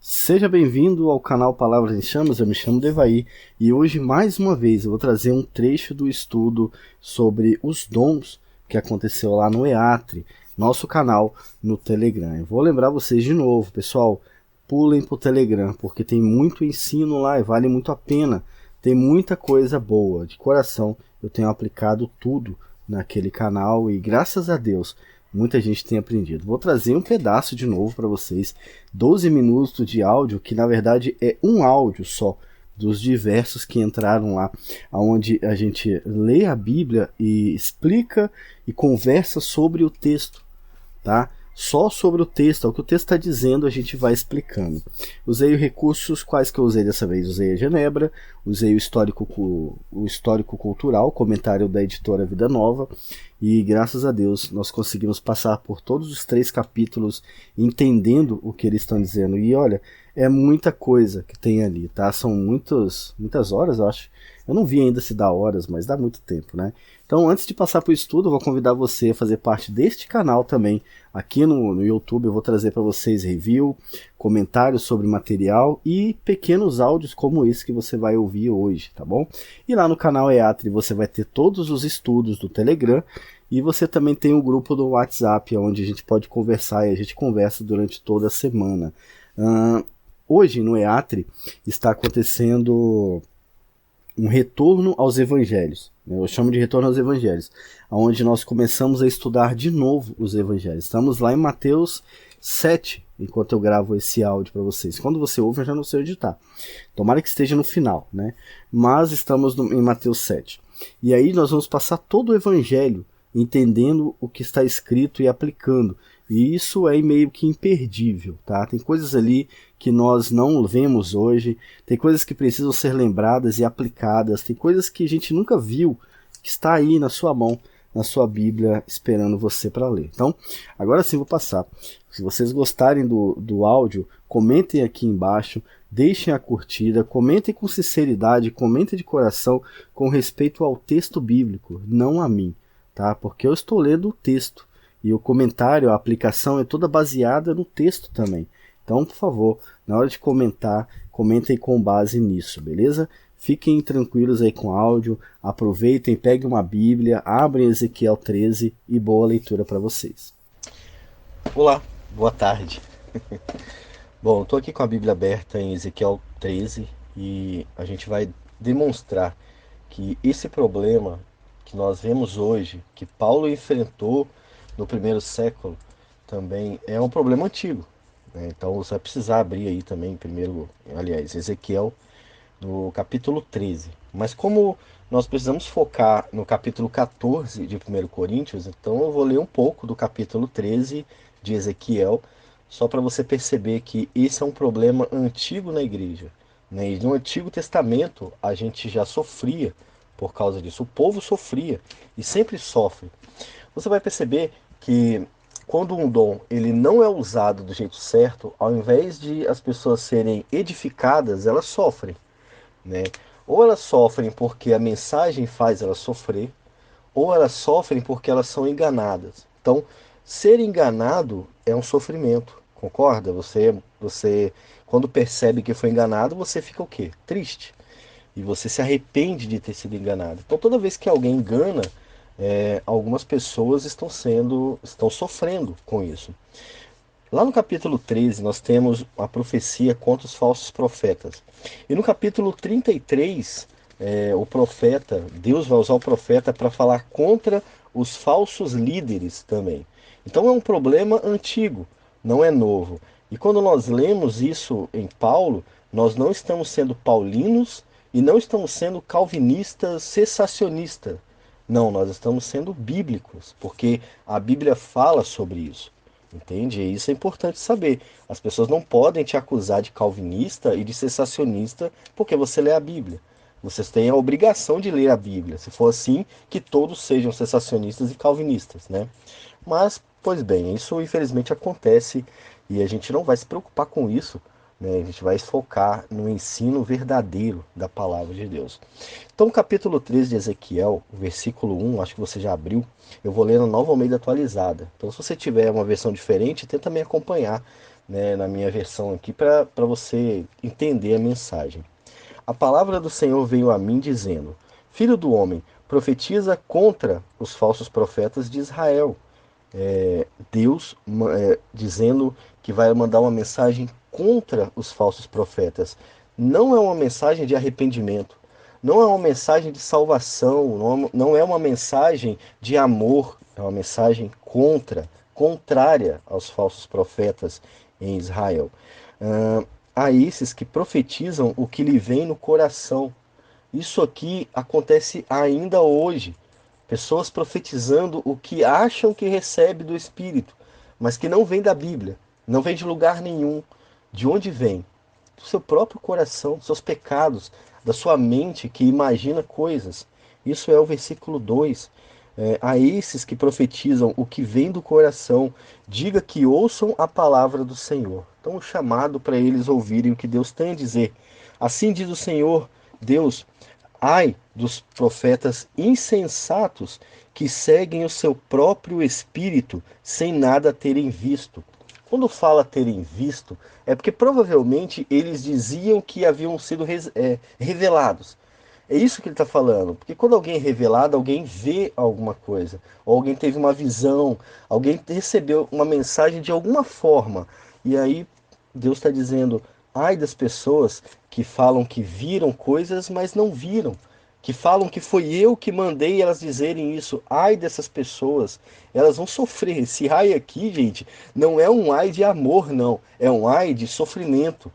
Seja bem-vindo ao canal Palavras em Chamas, eu me chamo Devaí e hoje mais uma vez eu vou trazer um trecho do estudo sobre os dons que aconteceu lá no EATRE, nosso canal no Telegram. Eu vou lembrar vocês de novo, pessoal, pulem para o Telegram porque tem muito ensino lá e vale muito a pena, tem muita coisa boa, de coração eu tenho aplicado tudo naquele canal e graças a Deus muita gente tem aprendido. Vou trazer um pedaço de novo para vocês, 12 minutos de áudio, que na verdade é um áudio só, dos diversos que entraram lá, onde a gente lê a Bíblia e explica e conversa sobre o texto, tá? Só sobre o texto, o que o texto está dizendo a gente vai explicando. Usei recursos, quais que eu usei dessa vez? Usei a Genebra, usei o histórico cultural, comentário da editora Vida Nova, e graças a Deus nós conseguimos passar por todos os 3 capítulos entendendo o que eles estão dizendo. E olha, é muita coisa que tem ali, tá? São muitas horas, eu acho. Eu não vi ainda se dá horas, mas dá muito tempo, né? Então, antes de passar para o estudo, eu vou convidar você a fazer parte deste canal também. Aqui no YouTube eu vou trazer para vocês review, comentários sobre material e pequenos áudios como esse que você vai ouvir hoje, tá bom? E lá no canal EATRE você vai ter todos os estudos do Telegram e você também tem um grupo do WhatsApp, onde a gente pode conversar e a gente conversa durante toda a semana. Hoje no EATRE está acontecendo um retorno aos evangelhos, eu chamo de retorno aos evangelhos, onde nós começamos a estudar de novo os evangelhos. Estamos lá em Mateus 7, enquanto eu gravo esse áudio para vocês. Quando você ouve, eu já não sei onde está. Tomara que esteja no final, né? Mas estamos em Mateus 7. E aí nós vamos passar todo o evangelho, entendendo o que está escrito e aplicando. E isso é meio que imperdível, tá? Tem coisas ali que nós não vemos hoje, tem coisas que precisam ser lembradas e aplicadas, tem coisas que a gente nunca viu, que está aí na sua mão, na sua Bíblia, esperando você para ler. Então, agora sim vou passar. Se vocês gostarem do áudio, comentem aqui embaixo, deixem a curtida, comentem com sinceridade, comentem de coração, com respeito ao texto bíblico, não a mim, tá? Porque eu estou lendo o texto. E o comentário, a aplicação é toda baseada no texto também. Então, por favor, na hora de comentar, comentem com base nisso, beleza? Fiquem tranquilos aí com o áudio, aproveitem, peguem uma Bíblia, abrem Ezequiel 13 e boa leitura para vocês. Olá, boa tarde. Bom, estou aqui com a Bíblia aberta em Ezequiel 13 e a gente vai demonstrar que esse problema que nós vemos hoje, que Paulo enfrentou no primeiro século, também é um problema antigo, né? Então você vai precisar abrir aí também, Ezequiel, no capítulo 13. Mas como nós precisamos focar no capítulo 14 de 1 Coríntios, então eu vou ler um pouco do capítulo 13 de Ezequiel, só para você perceber que esse é um problema antigo na igreja, né? E no Antigo Testamento a gente já sofria por causa disso. O povo sofria e sempre sofre. Você vai perceber que quando um dom ele não é usado do jeito certo, ao invés de as pessoas serem edificadas, elas sofrem, né? Ou elas sofrem porque a mensagem faz elas sofrer, ou elas sofrem porque elas são enganadas. Então, ser enganado é um sofrimento, concorda? Você quando percebe que foi enganado, você fica o quê? Triste. E você se arrepende de ter sido enganado. Então, toda vez que alguém engana, algumas pessoas estão sofrendo com isso. Lá no capítulo 13, nós temos a profecia contra os falsos profetas. E no capítulo 33, Deus vai usar o profeta para falar contra os falsos líderes também. Então é um problema antigo, não é novo. E quando nós lemos isso em Paulo, nós não estamos sendo paulinos e não estamos sendo calvinistas cessacionistas. Não, nós estamos sendo bíblicos, porque a Bíblia fala sobre isso. Entende? E isso é importante saber. As pessoas não podem te acusar de calvinista e de cessacionista porque você lê a Bíblia. Vocês têm a obrigação de ler a Bíblia. Se for assim, que todos sejam cessacionistas e calvinistas, né? Mas, pois bem, isso infelizmente acontece e a gente não vai se preocupar com isso, né? A gente vai focar no ensino verdadeiro da palavra de Deus. Então, o capítulo 13 de Ezequiel, versículo 1, acho que você já abriu, eu vou ler na Nova Almeida atualizada. Então, se você tiver uma versão diferente, tenta me acompanhar né, na minha versão aqui, para você entender a mensagem. A palavra do Senhor veio a mim dizendo: Filho do homem, profetiza contra os falsos profetas de Israel. Deus dizendo que vai mandar uma mensagem contra os falsos profetas. Não é uma mensagem de arrependimento, não é uma mensagem de salvação, não é uma mensagem de amor, é uma mensagem contrária aos falsos profetas em Israel. A esses que profetizam o que lhe vem no coração. Isso aqui acontece ainda hoje. Pessoas profetizando o que acham que recebe do Espírito, mas que não vem da Bíblia, não vem de lugar nenhum. De onde vem? Do seu próprio coração, dos seus pecados, da sua mente que imagina coisas. Isso é o versículo 2. A esses que profetizam o que vem do coração, diga que ouçam a palavra do Senhor. Então, o chamado para eles ouvirem o que Deus tem a dizer. Assim diz o Senhor, Deus: ai dos profetas insensatos que seguem o seu próprio espírito sem nada terem visto. Quando fala terem visto, é porque provavelmente eles diziam que haviam sido revelados. É isso que ele está falando. Porque quando alguém é revelado, alguém vê alguma coisa, ou alguém teve uma visão, alguém recebeu uma mensagem de alguma forma. E aí Deus está dizendo: ai das pessoas que falam que viram coisas, mas não viram. Que falam que foi eu que mandei elas dizerem isso. Ai dessas pessoas, elas vão sofrer. Esse ai aqui, gente, não é um ai de amor, não. É um ai de sofrimento,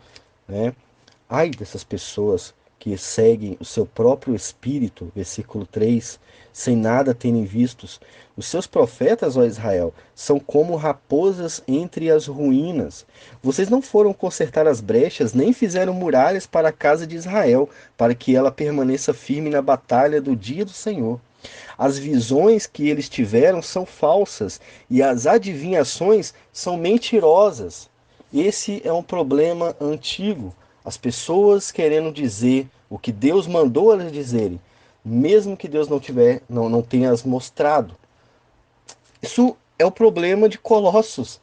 né? Ai dessas pessoas que seguem o seu próprio espírito, versículo 3, sem nada terem vistos. Os seus profetas, ó Israel, são como raposas entre as ruínas. Vocês não foram consertar as brechas, nem fizeram muralhas para a casa de Israel, para que ela permaneça firme na batalha do dia do Senhor. As visões que eles tiveram são falsas e as adivinhações são mentirosas. Esse é um problema antigo. As pessoas querendo dizer o que Deus mandou elas dizerem, mesmo que Deus não tenha as mostrado. Isso é o problema de Colossos.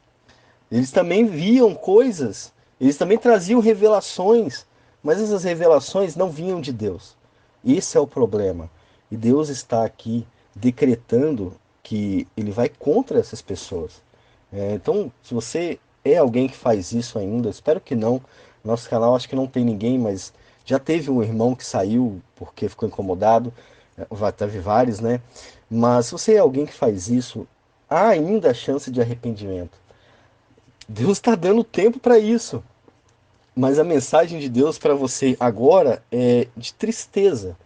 Eles também viam coisas, eles também traziam revelações, mas essas revelações não vinham de Deus. Esse é o problema. E Deus está aqui decretando que ele vai contra essas pessoas. Então, se você é alguém que faz isso ainda, espero que não. Nosso canal acho que não tem ninguém, mas já teve um irmão que saiu porque ficou incomodado. Teve vários, né? Mas se você é alguém que faz isso, há ainda a chance de arrependimento. Deus está dando tempo para isso. Mas a mensagem de Deus para você agora é de tristeza,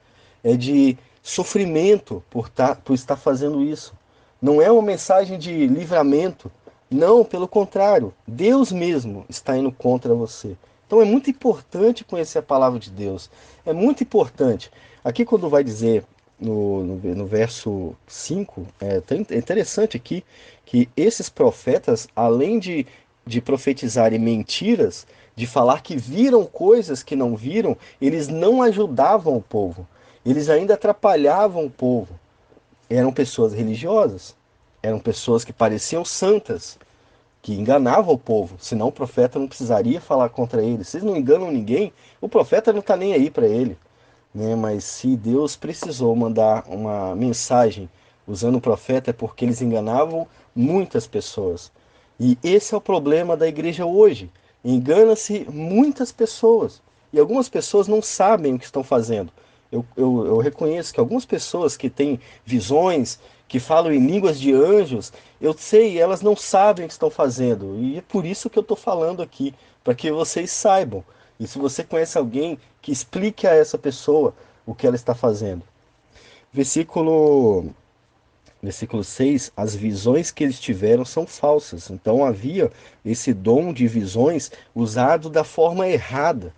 é de sofrimento por estar fazendo isso. Não é uma mensagem de livramento. Não, pelo contrário. Deus mesmo está indo contra você. Então é muito importante conhecer a palavra de Deus. É muito importante. Aqui quando vai dizer no verso 5, é interessante aqui que esses profetas, além de profetizarem mentiras, de falar que viram coisas que não viram, eles não ajudavam o povo. Eles ainda atrapalhavam o povo. Eram pessoas religiosas, eram pessoas que pareciam santas, que enganavam o povo, senão o profeta não precisaria falar contra eles. Vocês não enganam ninguém, o profeta não está nem aí para ele, né? Mas se Deus precisou mandar uma mensagem usando o profeta é porque eles enganavam muitas pessoas. E esse é o problema da igreja hoje. Engana-se muitas pessoas. E algumas pessoas não sabem o que estão fazendo. Eu reconheço que algumas pessoas que têm visões, que falam em línguas de anjos, eu sei, elas não sabem o que estão fazendo. E é por isso que eu estou falando aqui, para que vocês saibam. E se você conhece alguém, que explique a essa pessoa o que ela está fazendo. Versículo Versículo 6, as visões que eles tiveram são falsas. Então havia esse dom de visões usado da forma errada.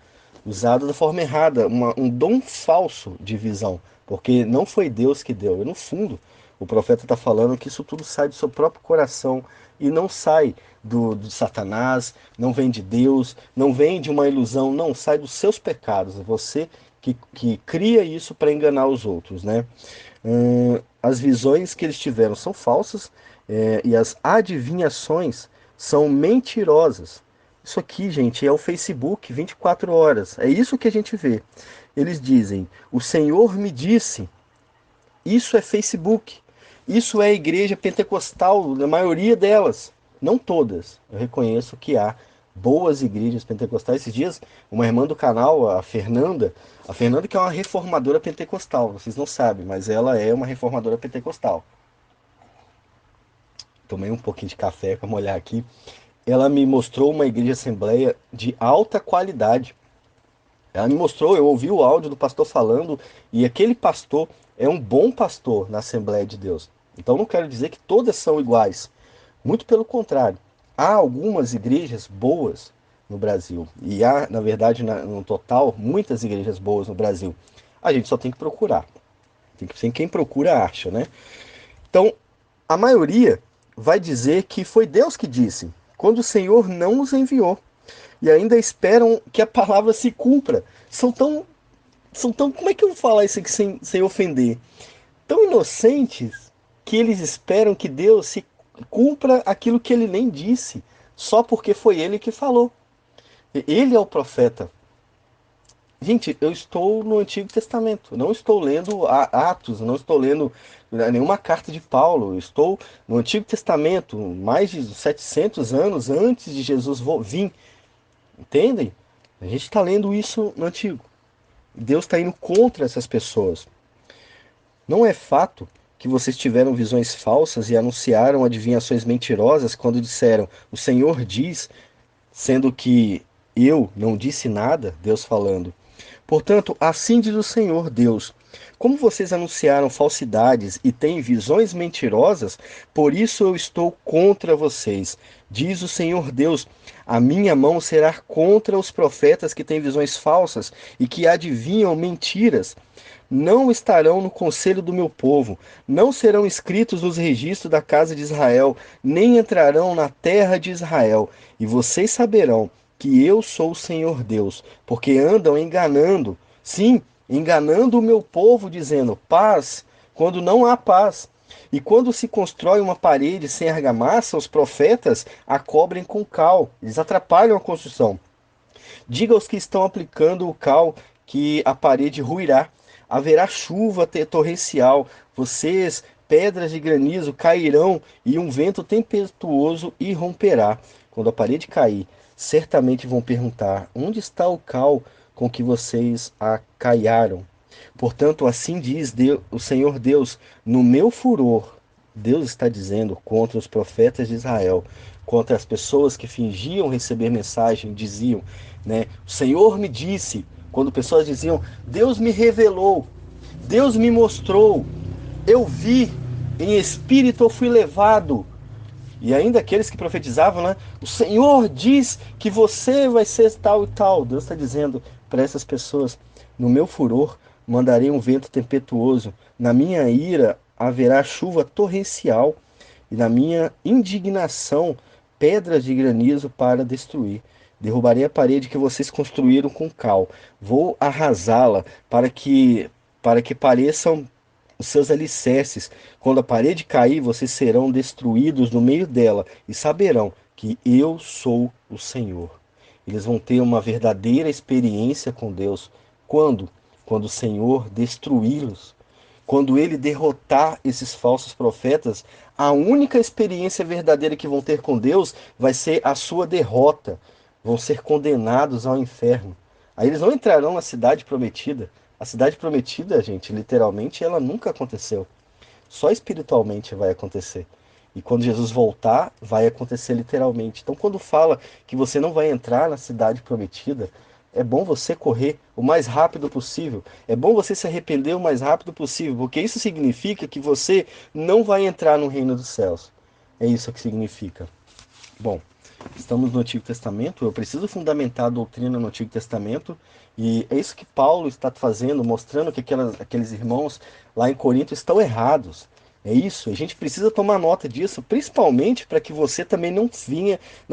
Usado da forma errada, um dom falso de visão. Porque não foi Deus que deu. E no fundo, o profeta está falando que isso tudo sai do seu próprio coração e não sai do Satanás, não vem de Deus, não vem de uma ilusão, não, sai dos seus pecados. É você que cria isso para enganar os outros, né? As visões que eles tiveram são falsas, e as adivinhações são mentirosas. Isso aqui, gente, é o Facebook 24 horas. É isso que a gente vê. Eles dizem: o Senhor me disse. Isso é Facebook. Isso é igreja pentecostal, na maioria delas. Não todas. Eu reconheço que há boas igrejas pentecostais. Esses dias, uma irmã do canal, a Fernanda que é uma reformadora pentecostal, vocês não sabem, mas ela é uma reformadora pentecostal. Tomei um pouquinho de café para molhar aqui. Ela me mostrou uma igreja assembleia de alta qualidade. Ela me mostrou, eu ouvi o áudio do pastor falando, e aquele pastor é um bom pastor na Assembleia de Deus. Então não quero dizer que todas são iguais. Muito pelo contrário. Há algumas igrejas boas no Brasil. E há, na verdade, no total, muitas igrejas boas no Brasil. A gente só tem que procurar. Quem procura acha, né? Então, a maioria vai dizer que foi Deus que disse, quando o Senhor não os enviou. E ainda esperam que a palavra se cumpra. São tão, como é que eu vou falar isso aqui sem ofender? Tão inocentes que eles esperam que Deus se cumpra aquilo que ele nem disse, só porque foi ele que falou. Ele é o profeta. Gente, eu estou no Antigo Testamento, não estou lendo Atos, não estou lendo nenhuma carta de Paulo, eu estou no Antigo Testamento, mais de 700 anos antes de Jesus vir, entendem? A gente está lendo isso no Antigo. Deus está indo contra essas pessoas. Não é fato que vocês tiveram visões falsas e anunciaram adivinhações mentirosas quando disseram: o Senhor diz, sendo que eu não disse nada, Deus falando. Portanto, assim diz o Senhor Deus: como vocês anunciaram falsidades e têm visões mentirosas, por isso eu estou contra vocês. Diz o Senhor Deus: a minha mão será contra os profetas que têm visões falsas e que adivinham mentiras. Não estarão no conselho do meu povo, não serão inscritos nos registros da casa de Israel, nem entrarão na terra de Israel. E vocês saberão que eu sou o Senhor Deus, porque andam enganando, sim, enganando o meu povo, dizendo paz, quando não há paz. E quando se constrói uma parede sem argamassa, os profetas a cobrem com cal, eles atrapalham a construção. Diga aos que estão aplicando o cal que a parede ruirá. Haverá chuva torrencial. Vocês, pedras de granizo, cairão e um vento tempestuoso irromperá. Quando a parede cair, certamente vão perguntar: onde está o cal com que vocês a caiaram? Portanto, assim diz o Senhor Deus: no meu furor, Deus está dizendo contra os profetas de Israel, contra as pessoas que fingiam receber mensagem, diziam, né? O Senhor me disse, quando pessoas diziam: Deus me revelou, Deus me mostrou, eu vi, em espírito eu fui levado. E ainda aqueles que profetizavam, né? O Senhor diz que você vai ser tal e tal. Deus está dizendo para essas pessoas: no meu furor mandarei um vento tempestuoso, na minha ira haverá chuva torrencial, e na minha indignação pedras de granizo para destruir. Derrubarei a parede que vocês construíram com cal. Vou arrasá-la para que pareçam os seus alicerces. Quando a parede cair, vocês serão destruídos no meio dela e saberão que eu sou o Senhor. Eles vão ter uma verdadeira experiência com Deus. Quando? Quando o Senhor destruí-los. Quando ele derrotar esses falsos profetas, a única experiência verdadeira que vão ter com Deus vai ser a sua derrota. Vão ser condenados ao inferno. Aí eles não entrarão na cidade prometida. A cidade prometida, gente, literalmente, ela nunca aconteceu. Só espiritualmente vai acontecer. E quando Jesus voltar, vai acontecer literalmente. Então, quando fala que você não vai entrar na cidade prometida, é bom você correr o mais rápido possível. É bom você se arrepender o mais rápido possível, porque isso significa que você não vai entrar no reino dos céus. É isso que significa. Bom, estamos no Antigo Testamento, eu preciso fundamentar a doutrina no Antigo Testamento, e é isso que Paulo está fazendo, mostrando que aqueles irmãos lá em Corinto estão errados. É isso, a gente precisa tomar nota disso, principalmente para que você também não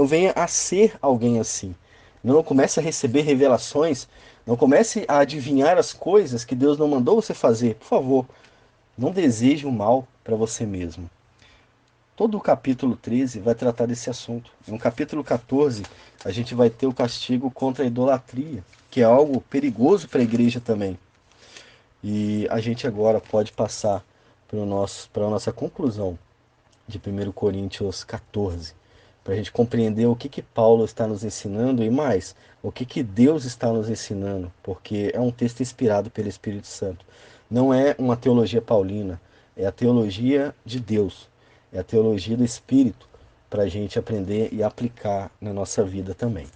venha a ser alguém assim. Não comece a receber revelações, não comece a adivinhar as coisas que Deus não mandou você fazer. Por favor, não deseje o mal para você mesmo. todo o capítulo 13 vai tratar desse assunto. No capítulo 14, a gente vai ter o castigo contra a idolatria, que é algo perigoso para a igreja também. E a gente agora pode passar para a nossa conclusão de 1 Coríntios 14, para a gente compreender o que Paulo está nos ensinando e mais, o que Deus está nos ensinando, porque é um texto inspirado pelo Espírito Santo. Não é uma teologia paulina, é a teologia de Deus, é a teologia do Espírito, para a gente aprender e aplicar na nossa vida também.